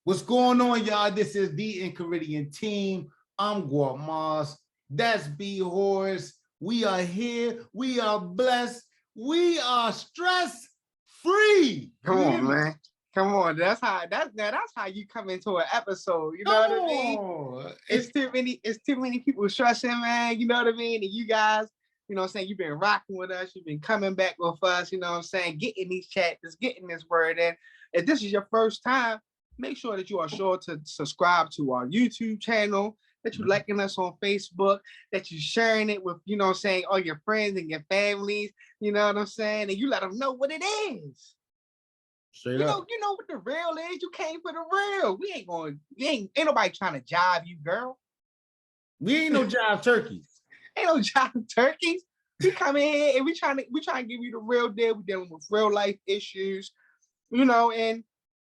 What's going on, y'all? This is the INQUIRES. I'm Guatemala. That's B Horace. We are here. We are blessed. We are stress free. Come on, man. Come on. That's how you come into an episode. You know what I mean? It's too many people stressing, man. You know what I mean? And you guys, you know what I'm saying, you've been rocking with us, you've been coming back with us, you know what I'm saying, getting these chapters, getting this word in. If this is your first time, make sure that you are sure to subscribe to our YouTube channel, that you're liking us on Facebook, that you're sharing it with, you know what I'm saying, all your friends and your families, you know what I'm saying, and you let them know what it is. Straight up. You know what the real is. You came for the real. Ain't nobody trying to jive you, girl. We ain't no jive turkeys. Ain't no jive turkeys. We come in here and we trying to give you the real deal. We're dealing with real life issues, you know, and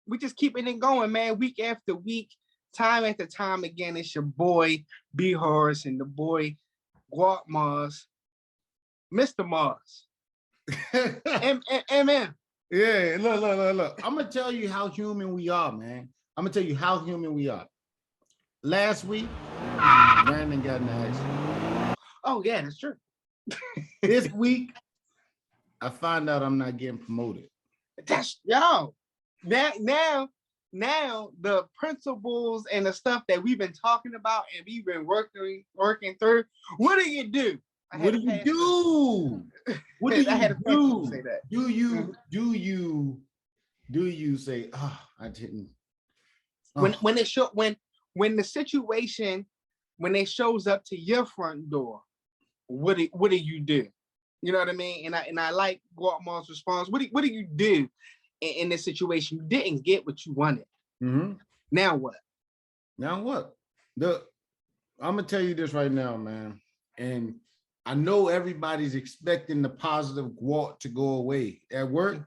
we just keeping it going, man, week after week, time after time. Again, it's your boy B Horace and the boy Guap Mars, Mr. Mars. Amen. Yeah, look. I'm gonna tell you how human we are, man. I'm gonna tell you how human we are. Last week, Brandon got in an accident. Oh yeah, that's true. This week, I find out I'm not getting promoted. That's yo. Now the principles and the stuff that we've been talking about and we've been working through. What do you do? What do you do? What do you do? Say that. Do you say, oh, I didn't? Oh. When the situation, when it shows up to your front door, what do you do? You know what I mean? And I like Guatemala's response. What do you do in this situation? You didn't get what you wanted. Mm-hmm. Now what? Now what? I'm gonna tell you this right now, man. And I know everybody's expecting the positive Guat to go away at work.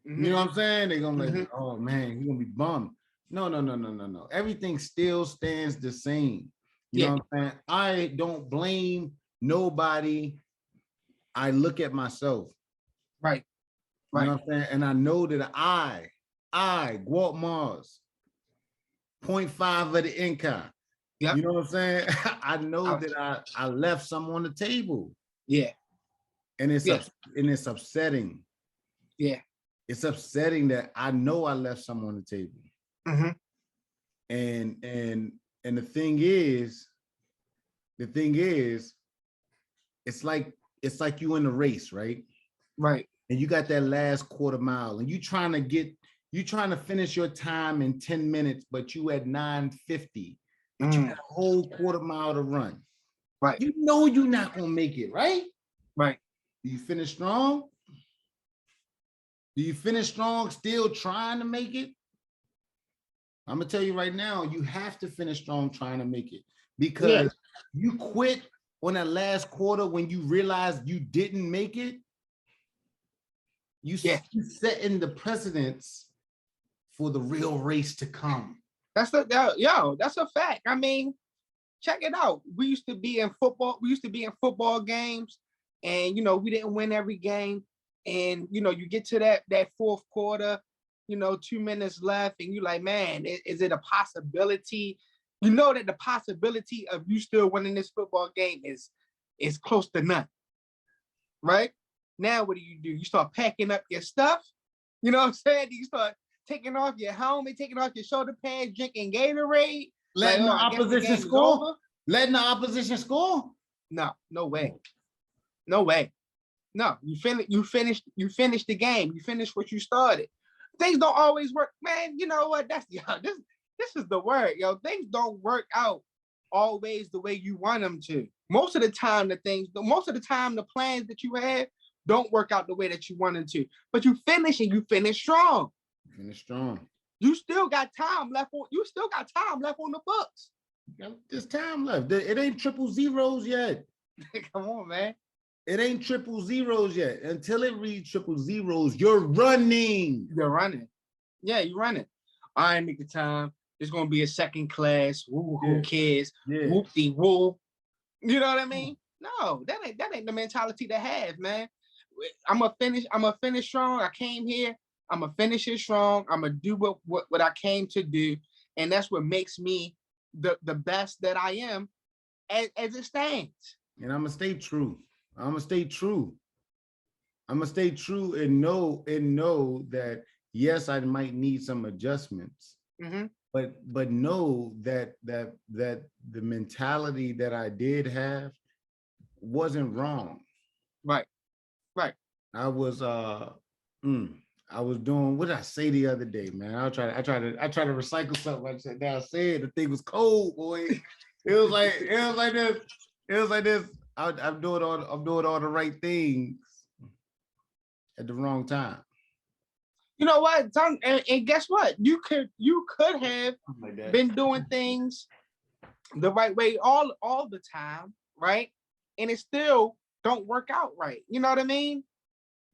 Mm-hmm. You know what I'm saying? They're gonna like, oh man, he's gonna be bummed. No. Everything still stands the same. You know what I'm saying? I don't blame nobody. I look at myself. Right. You know what I'm saying? And I know that I, Guap Mars, 0.5 of the income. Yep. You know what I'm saying? I know that I left some on the table. Yeah. And it's upsetting. Yeah. It's upsetting that I know I left some on the table. Mm-hmm. And the thing is, it's like you in the race, right? Right. And you got that last quarter mile and you trying to finish your time in 10 minutes, but you at 9:50. But you got a whole quarter mile to run. Right. You know you're not gonna make it, right? Right. Do you finish strong? Do you finish strong still trying to make it? I'm gonna tell you right now, you have to finish strong trying to make it, because you quit on that last quarter when you realized you didn't make it. You setting the precedence for the real race to come. That's a fact. I mean, check it out. We used to be in football games, and you know, we didn't win every game. And you know, you get to that fourth quarter, you know, 2 minutes left, and you're like, man, is it a possibility? You know that the possibility of you still winning this football game is close to none. Right? Now what do? You start packing up your stuff. You know what I'm saying? You start taking off your helmet, taking off your shoulder pads, drinking Gatorade, letting the opposition score. Letting the opposition score? No way. No, you finish the game. You finish what you started. Things don't always work, man. You know what? This is the word, yo. Things don't work out always the way you want them to. Most of the time, the plans that you have don't work out the way that you want them to. But you finish strong. Finish strong. You still got time left on the books. There's time left. It ain't triple zeros yet. Come on, man. It ain't triple zeros yet. Until it reads triple zeros, you're running. Yeah, you're running. I ain't make the time. There's gonna be a second class. Who cares? Whoop-de-whoop. You know what I mean? No, that ain't the mentality to have, man. I'm gonna finish strong. I came here. I'm gonna finish it strong. I'm gonna do what I came to do. And that's what makes me the best that I am as it stands. And I'm gonna stay true. I'm gonna stay true. I'm gonna stay true and know that yes, I might need some adjustments, but know that the mentality that I did have wasn't wrong. Right. I was doing, what did I say the other day, man? I try to recycle something I said. Now I said the thing was cold, boy. It was like this. I'm doing all the right things at the wrong time. You know what? And guess what? You could have been doing things the right way all the time, right? And it still don't work out right. You know what I mean?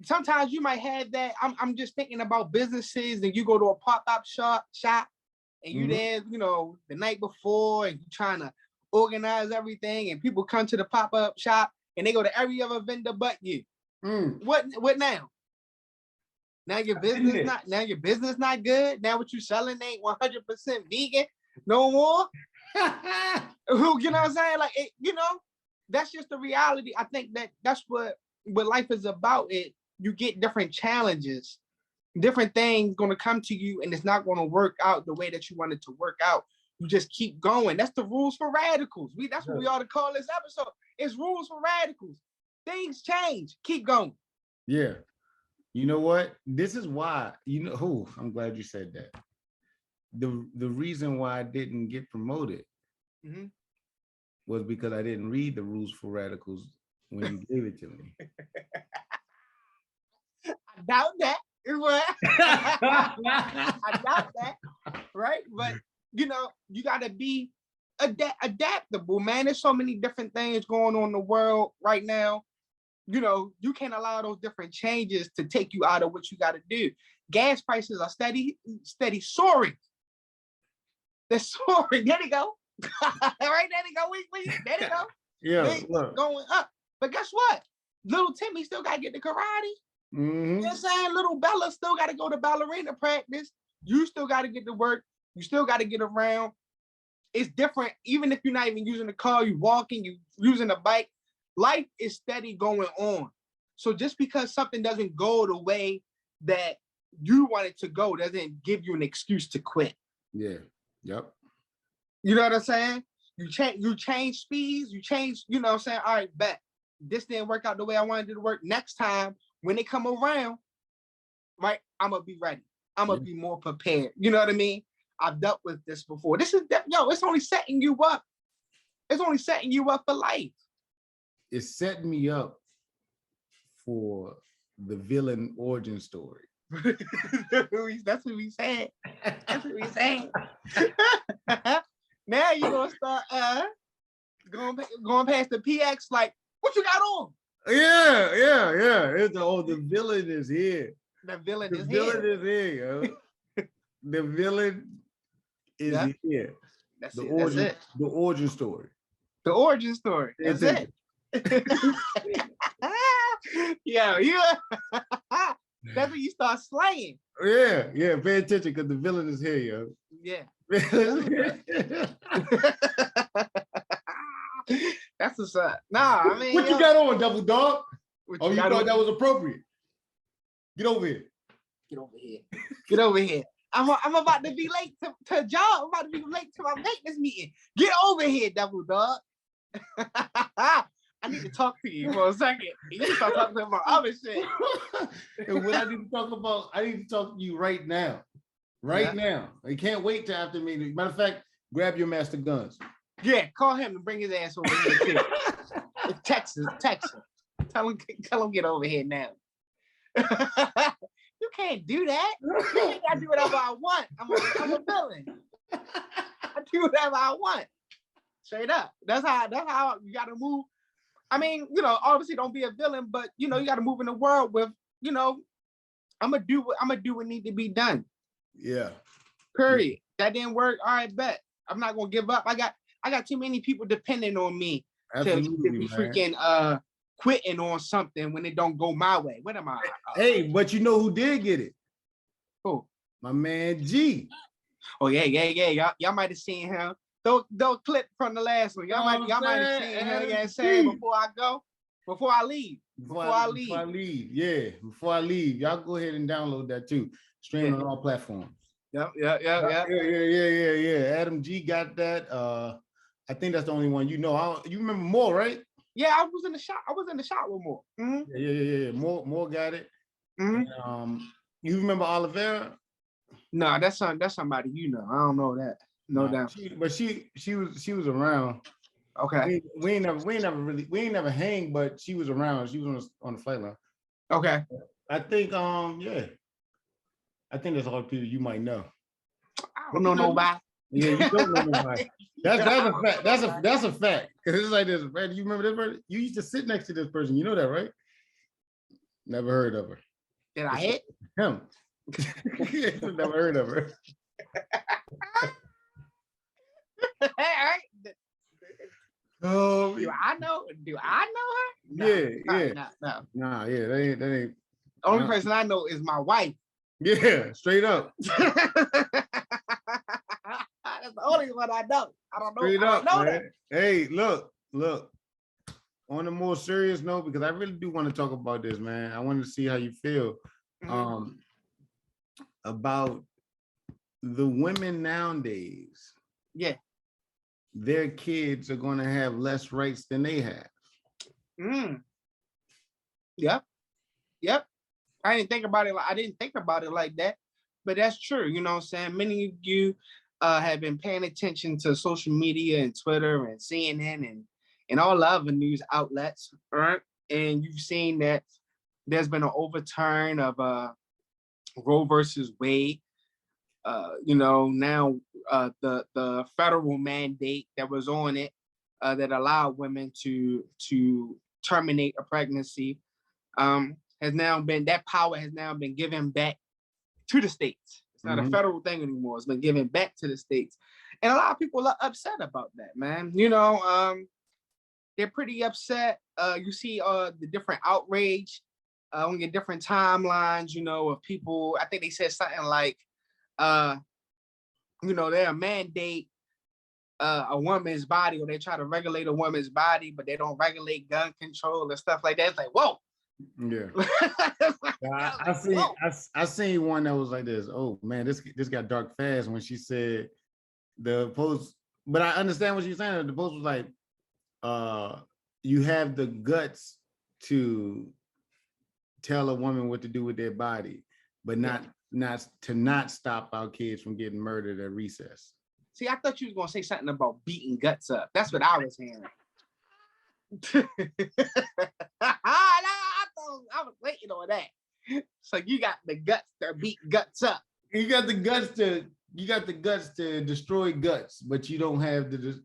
Sometimes you might have that. I'm just thinking about businesses, and you go to a pop-up shop and you there, the night before, and you're trying to organize everything, and people come to the pop-up shop and they go to every other vendor but you. What now? Now your business not good. Now what you selling ain't 100% vegan no more. You know what I'm saying? Like that's just the reality. I think that's what life is about. You get different challenges, different things going to come to you, and it's not going to work out the way that you want it to work out. You just keep going. That's the rules for radicals. That's what we ought to call this episode. It's rules for radicals. Things change. Keep going. Yeah. You know what? This is why, I'm glad you said that. The reason why I didn't get promoted was because I didn't read the rules for radicals when you gave it to me. I doubt that. I doubt that. Right? But, you got to be adaptable, man. There's so many different things going on in the world right now. You can't allow those different changes to take you out of what you got to do. Gas prices are steady soaring. They're soaring. There they go. Right, there they go. There they go. Yeah, going up. But guess what? Little Timmy still got to get the karate. You know what I'm saying? Little Bella still got to go to ballerina practice. You still got to get to work. You still got to get around. It's different. Even if you're not even using the car, you walking, you using a bike. Life is steady going on. So just because something doesn't go the way that you want it to go doesn't give you an excuse to quit. Yeah. Yep. You know what I'm saying? You change speeds, you change, you know what I'm saying? All right, bet. This didn't work out the way I wanted it to work. Next time, when they come around, right, I'm going to be ready. I'm going to be more prepared. You know what I mean? I've dealt with this before. It's only setting you up. It's only setting you up for life. It's setting me up for the villain origin story. That's what we said. That's what we saying. Now you're gonna start going past the PX like, what you got on? Yeah. The villain is here. The villain is here, yo. The villain is here. That's the it. Origin, That's it. The origin story. The origin story. That's it. Yeah. That's when you start slaying. Yeah. Pay attention because the villain is here, yo. Yeah. That's what's up. Nah, I mean, what you got on, double dog? You thought that was appropriate? Get over here. Get over here. I'm about to be late to job. I'm about to be late to my maintenance meeting. Get over here, double dog. I need to talk to you for a second. You need to start talking about other shit. And what I need to talk about, I need to talk to you right now. Now. I can't wait till after meeting. Matter of fact, grab your master guns. Yeah, call him and bring his ass over here too. Text him. Tell him get over here now. You can't do that. I do whatever I want. I'm a villain. I do whatever I want. Straight up. That's how you gotta move. I mean, obviously don't be a villain, but you gotta move in the world with, I'm gonna do what need to be done. Yeah. Period. That didn't work. All right, bet. I'm not gonna give up. I got too many people depending on me to be freaking quitting on something when it don't go my way. What am I? Hey, but you know who did get it? Who? My man G. Oh yeah. Y'all might have seen him. Don't clip from the last one. Y'all might have seen him. Yeah, saying before I leave. Before I leave, yeah. Before I leave, y'all go ahead and download that too. Stream on all platforms. Yeah. Yeah. Adam G got that. I think that's the only one you know. You remember More, right? Yeah, I was in the shop with More. Mm-hmm. Yeah. More got it. Mm-hmm. And, you remember Oliveira? No, that's somebody you know. I don't know that. No doubt. She was around. Okay. We ain't never hang, but she was around. She was on the flight line. Okay. I think yeah. I think that's all the people you might know. I don't know nobody. Yeah, you don't know nobody. That's a fact. That's a fact. Because it's like this, right? You remember this person? You used to sit next to this person. You know that, right? Never heard of her. Did I hit him? Never heard of her. Oh, do I know her? No, yeah. No. Nah, yeah, that ain't. Only person I know is my wife. Yeah, straight up. That's the only one I know. I don't know. Straight up, man. That. Hey, look. On a more serious note, because I really do want to talk about this, man. I want to see how you feel about the women nowadays. Yeah. Their kids are going to have less rights than they have. Yep. I didn't think about it like that, but that's true. You know what I'm saying? Many of you have been paying attention to social media and Twitter and CNN and all the other news outlets, right? And you've seen that there's been an overturn of Roe versus Wade. Now the federal mandate that was on it that allowed women to terminate a pregnancy that power has now been given back to the states. It's not a federal thing anymore. It's been given back to the states. And a lot of people are upset about that, man. They're pretty upset. You see the different outrage on your different timelines, of people. I think they said something like, they'll mandate a woman's body, or they try to regulate a woman's body, but they don't regulate gun control and stuff like that. It's like, whoa. Yeah. I seen one that was like this. Oh man, this got dark fast when she said the post, but I understand what she's saying. The post was like, you have the guts to tell a woman what to do with their body, but not stop our kids from getting murdered at recess. See, I thought you was gonna say something about beating guts up. That's what I was hearing. I was waiting on that. So you got the guts to beat guts up. You got the guts to destroy guts, but you don't have the.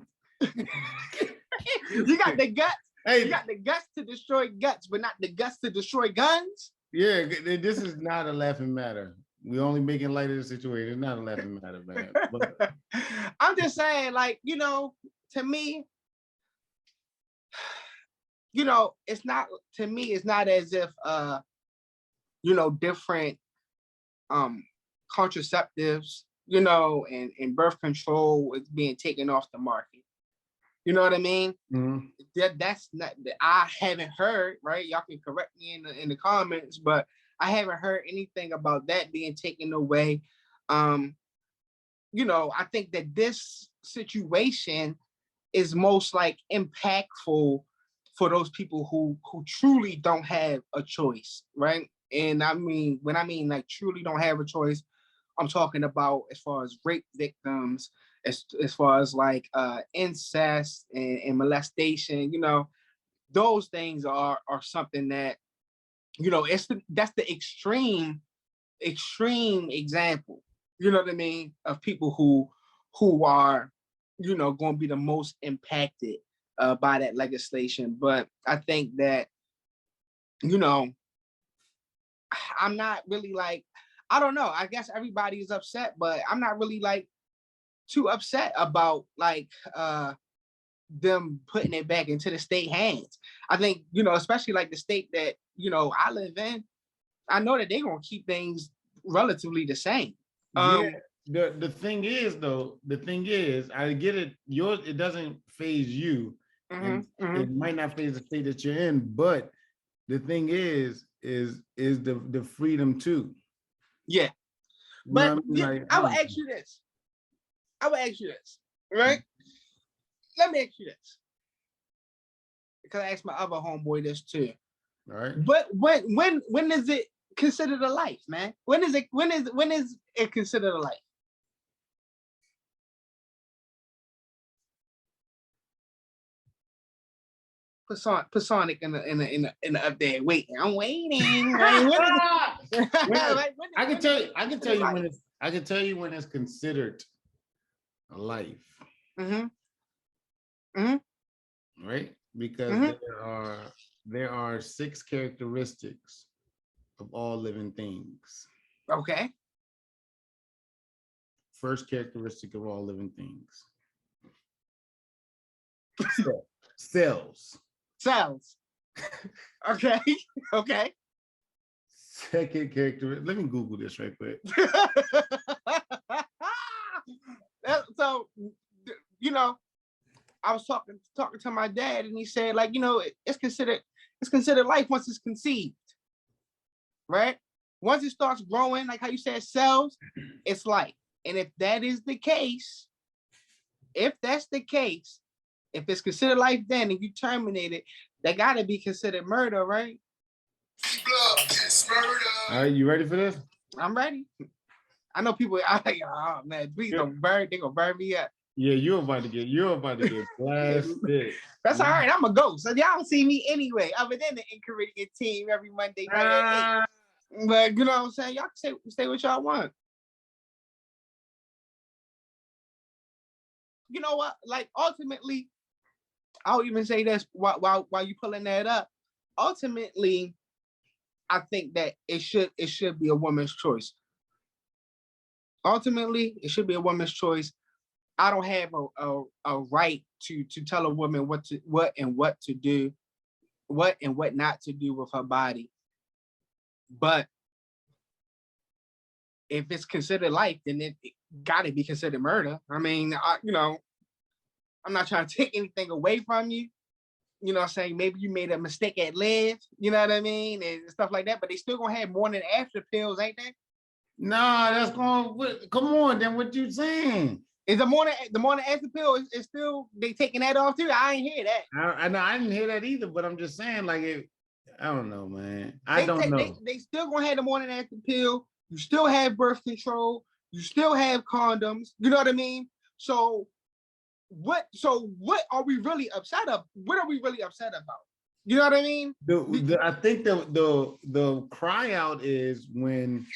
You got the guts. Hey, you got the guts to destroy guts, but not the guts to destroy guns. Yeah, this is not a laughing matter. We're only making light of the situation. It's not a laughing matter, man. But I'm just saying, like, to me, it's not as if different contraceptives, and birth control is being taken off the market. You know what I mean? Mm-hmm. That's not. I haven't heard. Right? Y'all can correct me in the comments, but I haven't heard anything about that being taken away. I think that this situation is most like impactful for those people who truly don't have a choice, right? And when I mean like truly don't have a choice, I'm talking about as far as rape victims, as far as like incest and molestation. Those things are something that that's the extreme example. You know what I mean, of people who are going to be the most impacted by that legislation. But I think that I'm not really like, I don't know. I guess everybody is upset, but I'm not really like too upset about like them putting it back into the state hands. I think, especially like the state that, I live in, I know that they're going to keep things relatively the same. the thing is though, I get it. Yours, it doesn't phase you, and it might not phase the state that you're in. But the thing is the freedom too. Yeah. You know But what I mean? Like, I would ask you this. Right? Let me ask you this. Because I asked my other homeboy this too. all right. But when is it considered a life, man? When is it considered a life? Put Sonic in the up there. Waiting. I'm waiting. I can tell you when it's considered a life. Right? Because there are 6 characteristics of all living things. Okay. First characteristic of all living things. Cells. Okay. Okay. Second characteristic. Let me Google this right quick. So, I was talking to my dad, and he said, like, it's considered life once it's conceived, right? Once it starts growing, like how you said, cells, it's life. And if that is the case, if it's considered life, then if you terminate it, that gotta be considered murder, right? It's murder. All right, you ready for this? I'm ready. I know people are like, oh man, please don't burn. They gonna burn me up. Yeah, you're about to get blasted. That's all right. I'm a ghost, so y'all don't see me anyway, other than the INQUIRES team every Monday night at 8. But you know what I'm saying? Y'all can say what y'all want. You know what? Like, ultimately, I'll even say this while you pulling that up. Ultimately, I think that it should be a woman's choice. Ultimately, it should be a woman's choice. I don't have a right to tell a woman what to do, what and what not to do with her body. But if it's considered life, then it got to be considered murder. I mean, I'm not trying to take anything away from you. You know what I'm saying? Maybe you made a mistake at live, you know what I mean? And stuff like that, but they still gonna have morning after pills, ain't they? Nah, that's going, come on, then what you saying? Is the morning after pill is still, they taking that off too? I ain't hear that. I know, I didn't hear that either, but I'm just saying, like, I don't know, man. I don't know. They still gonna have the morning after pill. You still have birth control. You still have condoms. You know what I mean? So what are we really upset of? What are we really upset about? You know what I mean? I think the cry out is when,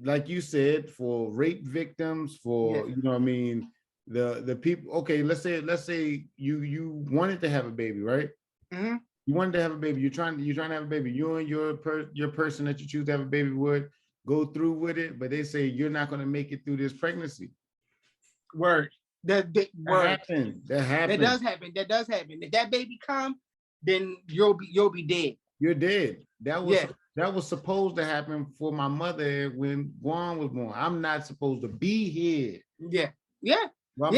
like you said, for rape victims, for you know what I mean, the people. Okay, let's say you wanted to have a baby, right? Mm-hmm. You wanted to have a baby. You're trying to have a baby. You and your person that you choose to have a baby would go through with it, but they say you're not going to make it through this pregnancy. Word. That happens. That does happen. If that baby come, then you'll be dead. You're dead. That was supposed to happen for my mother when Juan was born. I'm not supposed to be here. Yeah. Well,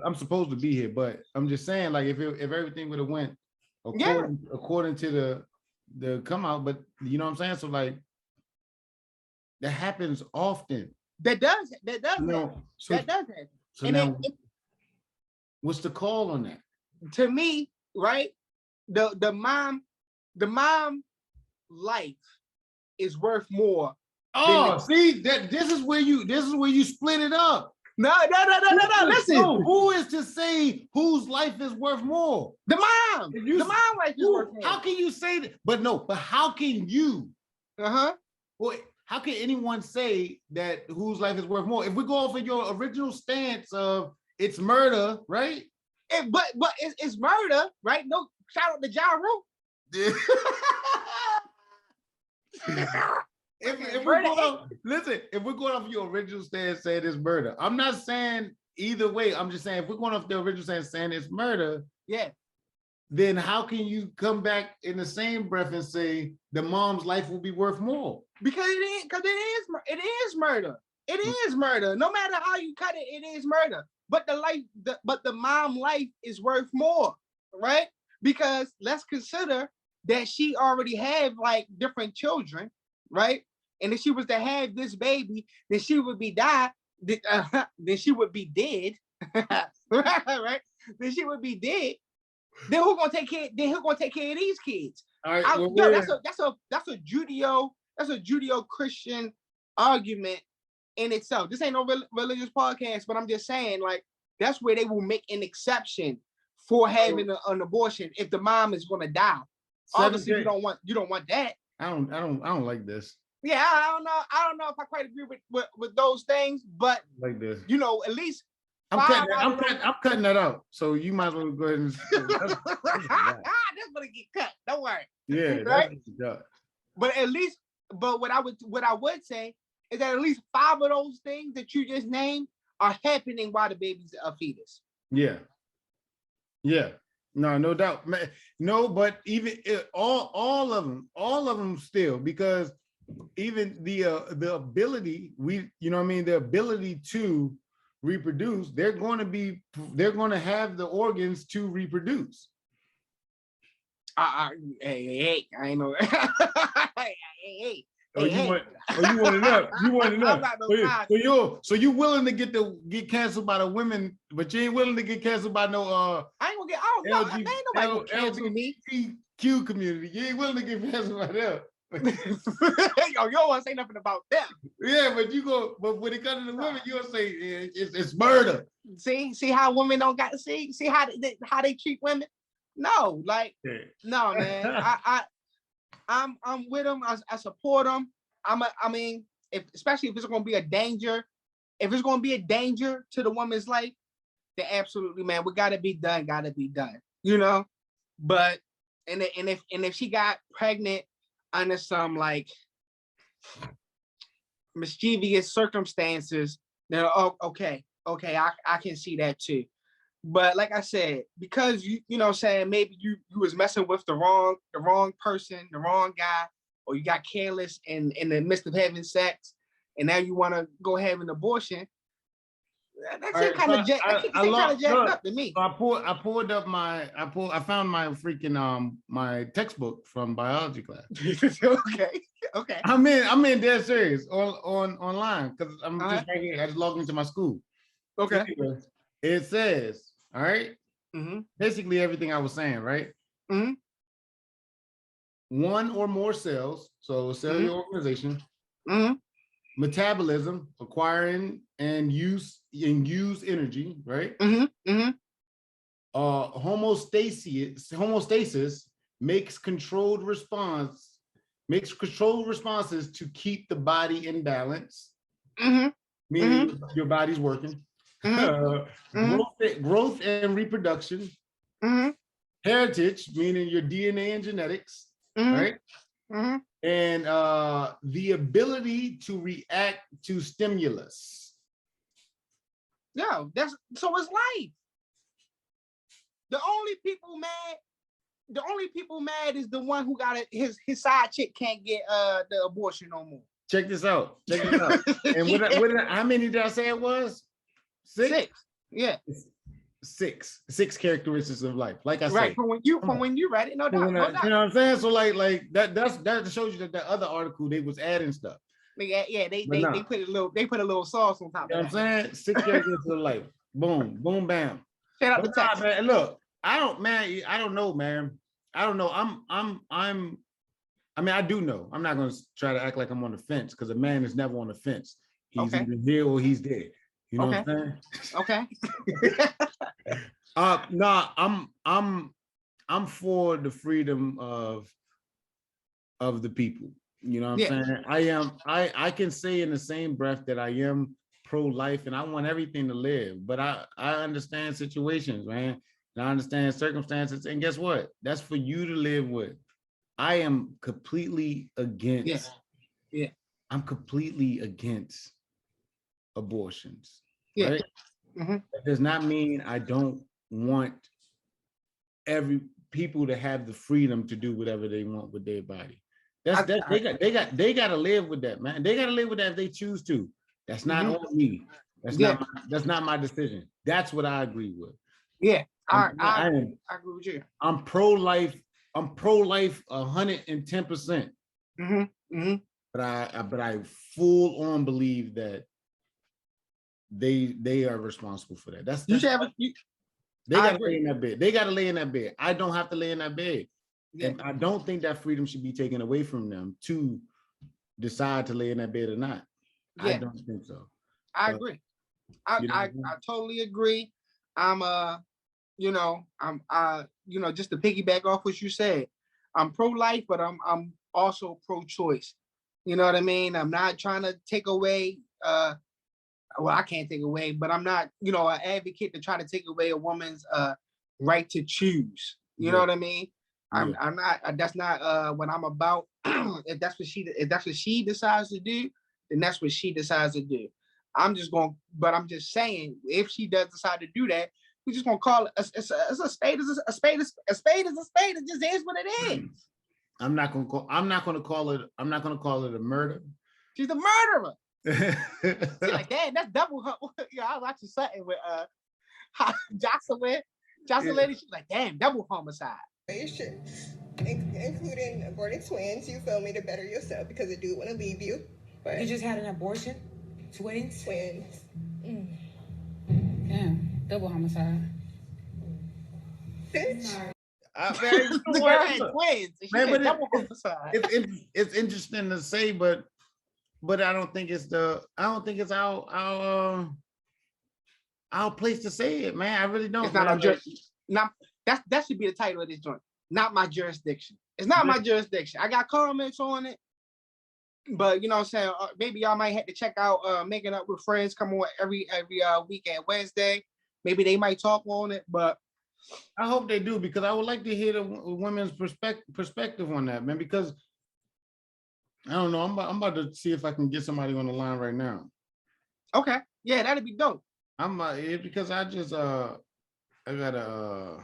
I'm supposed to be here, but I'm just saying, like, if everything would have went according to the come out, but you know what I'm saying? So, like, that happens often. That does happen. So and now, what's the call on that? To me, right? The mom life is worth more. Oh, see, this is where you split it up. No. Listen. No, who is to say whose life is worth more? The mom. The mom life is worth more. How can you say that? But how can you? Well, how can anyone say that whose life is worth more? If we go off of your original stance of it's murder, right? But it's murder, right? No, shout out to Ja Rule. If we're going off your original stance saying it's murder, I'm not saying either way. I'm just saying if we're going off the original stance saying it's murder, then how can you come back in the same breath and say the mom's life will be worth more? Because it is murder. It is murder. No matter how you cut it, it is murder. But the mom life is worth more, right? Because let's consider that she already had like different children, right? And if she was to have this baby, then she would be then she would be dead, right? Then she would be dead. Then who gonna take care? Then who gonna take care of these kids? All right, That's a Judeo-Christian argument in itself. This ain't no religious podcast, but I'm just saying, like, that's where they will make an exception for having an abortion if the mom is gonna die. Obviously, you don't want that. I don't like this. Yeah, I don't know if I quite agree with those things, but like this, at least I'm cutting that out. So you might as well go ahead and that's gonna get cut. Don't worry. Yeah, right. But what I would say is that at least 5 of those things that you just named are happening while the baby's a fetus. Yeah. No doubt. No, but even all of them still, because even the ability, the ability to reproduce, they're going to have the organs to reproduce. Hey, I ain't know. Hey. You want to know? You want to know? So you willing to get canceled by the women, but you ain't willing to get canceled by no I ain't gonna get. I don't know. Ain't nobody gonna cancel me. LGBTQ community. You ain't willing to get canceled by them. Yo, you don't want to say nothing about them. Yeah, but when it comes to the women, you gonna say it's murder. See how women don't got to see how they treat women. No, like no, man. I'm with them. I support them. Especially if it's going to be a danger. If it's going to be a danger to the woman's life, then absolutely, man, we got to be done. Got to be done. But if she got pregnant under some like mischievous circumstances, then okay, I can see that too. But like I said, because you know what I'm saying, maybe you was messing with the wrong person, the wrong guy, or you got careless in the midst of having sex, and now you want to go have an abortion. That's kind of jacked up to me. So I found my freaking my textbook from biology class. Okay. I'm in dead serious online because I'm just right here. I just logged into my school. Okay. It says, all right, basically everything I was saying, right? One or more cells, so cellular organization, metabolism, acquiring and use energy, right? Homeostasis makes controlled responses to keep the body in balance, meaning your body's working. Growth and reproduction, heritage, meaning your DNA and genetics, right? And the ability to react to stimulus. Yeah, so it's life. The only people mad is the one who got his side chick can't get the abortion no more. Check this out. And how many did I say it was? 6? Yeah. 6 characteristics of life. Like I said. Right, from when you read it, no doubt. You know what I'm saying? So like that shows you that other article they was adding stuff. Yeah, they put a little sauce on top of that. You know what I'm saying? 6 characteristics of life. Boom, boom, bam. Shout out to Texas. Man, look, I don't know, man. I don't know. I do know. I'm not gonna try to act like I'm on the fence because a man is never on the fence. He's either here or he's dead. You know what I'm saying? Okay. No, I'm for the freedom of the people. You know what I'm saying? I can say in the same breath that I am pro-life and I want everything to live, but I understand situations, man. And I understand circumstances. And guess what? That's for you to live with. I am completely against. Yeah. I'm completely against abortions. Yeah. Right? That does not mean I don't want every people to have the freedom to do whatever they want with their body. They got to live with that, man. They got to live with that if they choose to. That's not on me. That's not my decision. That's what I agree with. Yeah, I am, agree with you. I'm pro-life. I'm pro-life 110%. But I full on believe that they are responsible for that. They gotta lay in that bed. They gotta lay in that bed. I don't have to lay in that bed. Yeah. And I don't think that freedom should be taken away from them to decide to lay in that bed or not. Yeah. I don't think so. I agree. I totally agree. I'm just to piggyback off what you said, I'm pro-life, but I'm also pro-choice. You know what I mean? I'm not trying to take away well, I can't take away, but I'm not, an advocate to try to take away a woman's right to choose. You know what I mean? I'm not. That's not what I'm about. If that's what she decides to do, then that's what she decides to do. I'm just saying, if she does decide to do that, we're just gonna call it a spade is a spade is a spade is a spade. It just is what it is. I'm not gonna call it a murder. She's a murderer. See, like, damn, that's double. I was watching something with Jocelyn. She's like, damn, double homicide. Including aborted twins, you feel me, to better yourself because the dude want to leave you. But you just had an abortion? Twins? Damn, double homicide. Bitch. The girl had twins. Double homicide. It's interesting to say, but I don't think it's our place to say it, man. I really don't. It's not our that should be the title of this joint. Not my jurisdiction. It's not my jurisdiction. I got comments on it, but you know what I'm saying? Maybe y'all might have to check out Making Up with Friends. Come on every weekend Wednesday. Maybe they might talk on it, but I hope they do, because I would like to hear the women's perspective on that, man. Because I don't know. I'm about to see if I can get somebody on the line right now. Okay. Yeah, that'd be dope. Because I just I gotta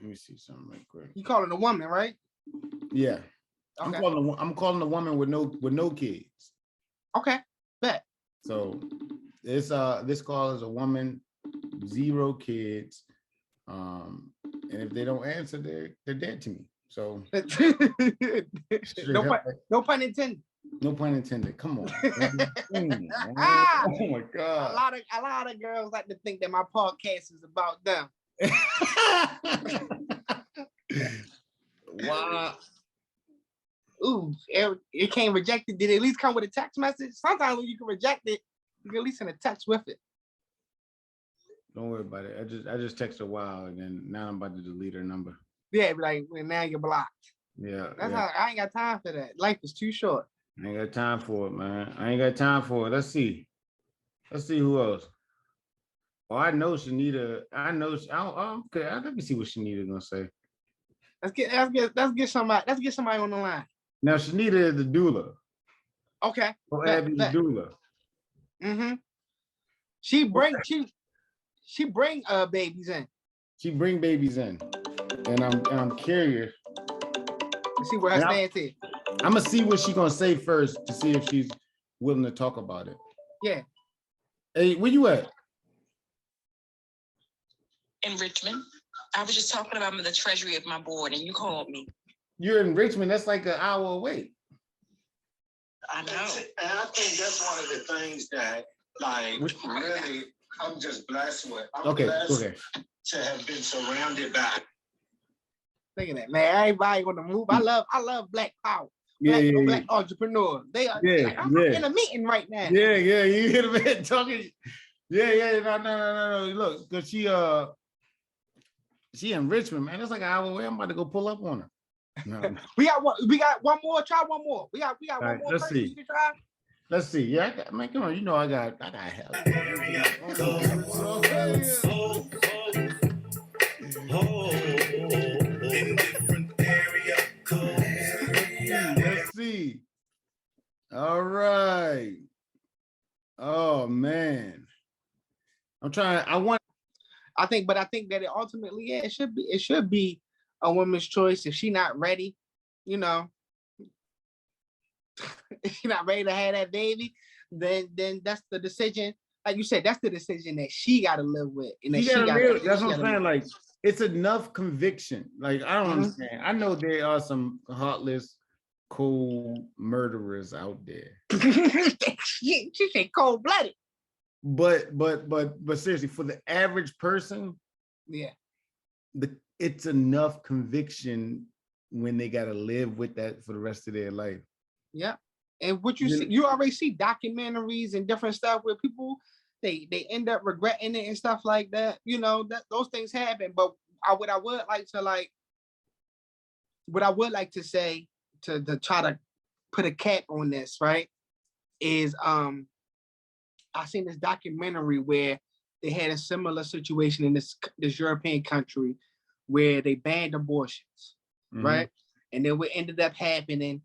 let me see something right quick. You calling a woman, right? Yeah. Okay. I'm calling a woman with no kids. Okay. Bet. So this call is a woman, 0 kids. And if they don't answer, they're dead to me. So no pun intended. No pun intended. Come on. Oh my God. A lot of girls like to think that my podcast is about them. Wow. Ooh, it came rejected. Did it at least come with a text message? Sometimes when you can reject it, you can at least send a text with it. Don't worry about it. I just texted a while, and then now I'm about to delete her number. Yeah, like now you're blocked. Yeah. That's how I ain't got time for that. Life is too short. I ain't got time for it, man. I ain't got time for it. Let's see who else. Oh, I know Shanita. Okay, let me see what Shanita's gonna say. Let's get somebody on the line. Now Shanita is the doula. Okay. Oh, Abby the doula. Mm-hmm. She bring babies in. She bring babies in, and I'm curious. Let's see where her stance is. I'm gonna see what she's gonna say first to see if she's willing to talk about it. Yeah. Hey, where you at? In Richmond. I was just talking about the treasury of my board, and you called me. You're in Richmond. That's like an hour away. I know. And I think that's one of the things that, like, really, I'm just blessed with. I'm blessed to have been surrounded by. Look at that, man. Everybody on the move. I love Black power. Black entrepreneurs. They are like, I'm in a meeting right now. Yeah. You hear the man talking. Yeah. No. Look, because she in Richmond, man. That's like an hour away. I'm about to go pull up on her. No. We got one more. Try one more. We got one more. Let's see. You can try. Let's see. Yeah, come on. You know I got help. Let's see. All right. Oh man. I think that it ultimately, yeah, it should be a woman's choice if she's not ready, You're not ready to have that baby, then that's the decision. Like you said, that's the decision that she got to live with. And that that's what I'm saying. Like, it's enough conviction. Like, I don't understand. I know there are some heartless, cold murderers out there. She said cold-blooded. But seriously, for the average person, yeah, it's enough conviction when they got to live with that for the rest of their life. Yeah. And what you see, you already see documentaries and different stuff where people they end up regretting it and stuff like that. You know, that those things happen. But what I would like to say to try to put a cap on this, right, is I seen this documentary where they had a similar situation in this European country where they banned abortions, right? And then what ended up happening,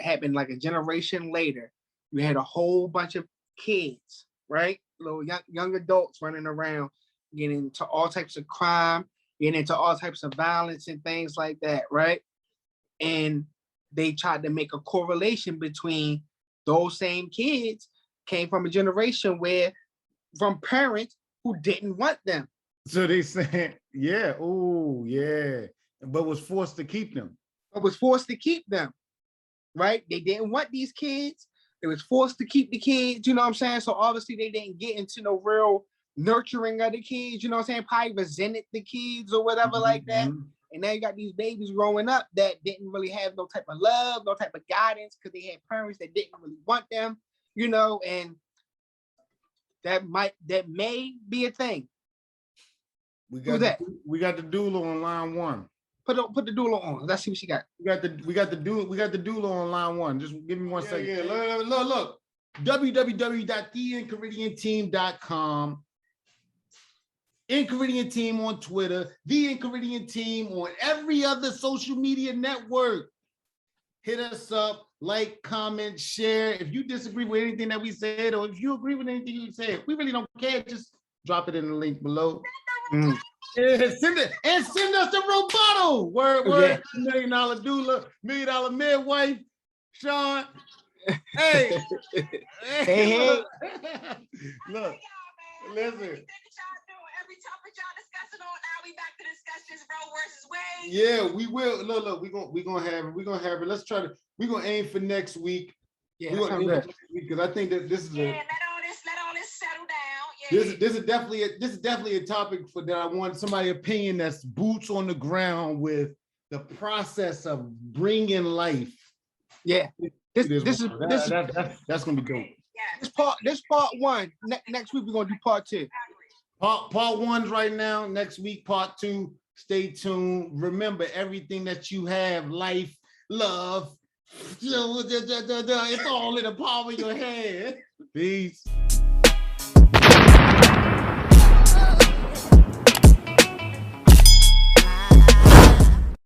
happened like a generation later, you had a whole bunch of kids, right? Little young adults running around, getting into all types of crime, getting into all types of violence and things like that, right? And they tried to make a correlation between those same kids came from a generation from parents who didn't want them. So they said, yeah, oh yeah, but was forced to keep them. Right? They didn't want these kids. They was forced to keep the kids, you know what I'm saying? So obviously they didn't get into no real nurturing of the kids, you know what I'm saying? Probably resented the kids or whatever like that. And now you got these babies growing up that didn't really have no type of love, no type of guidance, because they had parents that didn't really want them, you know, and that may be a thing. We got the doula on line 1. Put the doula on. Let's see what she got. We got the doula on line 1. Just give me one second. Yeah. Look. www.theenchiridionteam.com. INQUIRES Team on Twitter. The INQUIRES Team on every other social media network. Hit us up, like, comment, share. If you disagree with anything that we said, or if you agree with anything we said, we really don't care. Just drop it in the link below. And send us the rebuttal. Word, $1 million doula, $1 million midwife, Sean. Hey, hey. Look, listen. Every topic y'all discussing on now, we back to discussions, Roe versus Wade. Yeah, we will. Look, we're gonna have it. We're gonna aim for next week. Yeah, because I think that this is let all this settle down. Yeah. This is definitely a topic that I want somebody's opinion that's boots on the ground with the process of bringing life. Yeah, that's gonna be dope. Yeah. This part 1. Next week we're gonna do part 2. Part 1's right now. Next week, part 2. Stay tuned. Remember, everything that you have, life, love, it's all in the palm of your hand. Peace.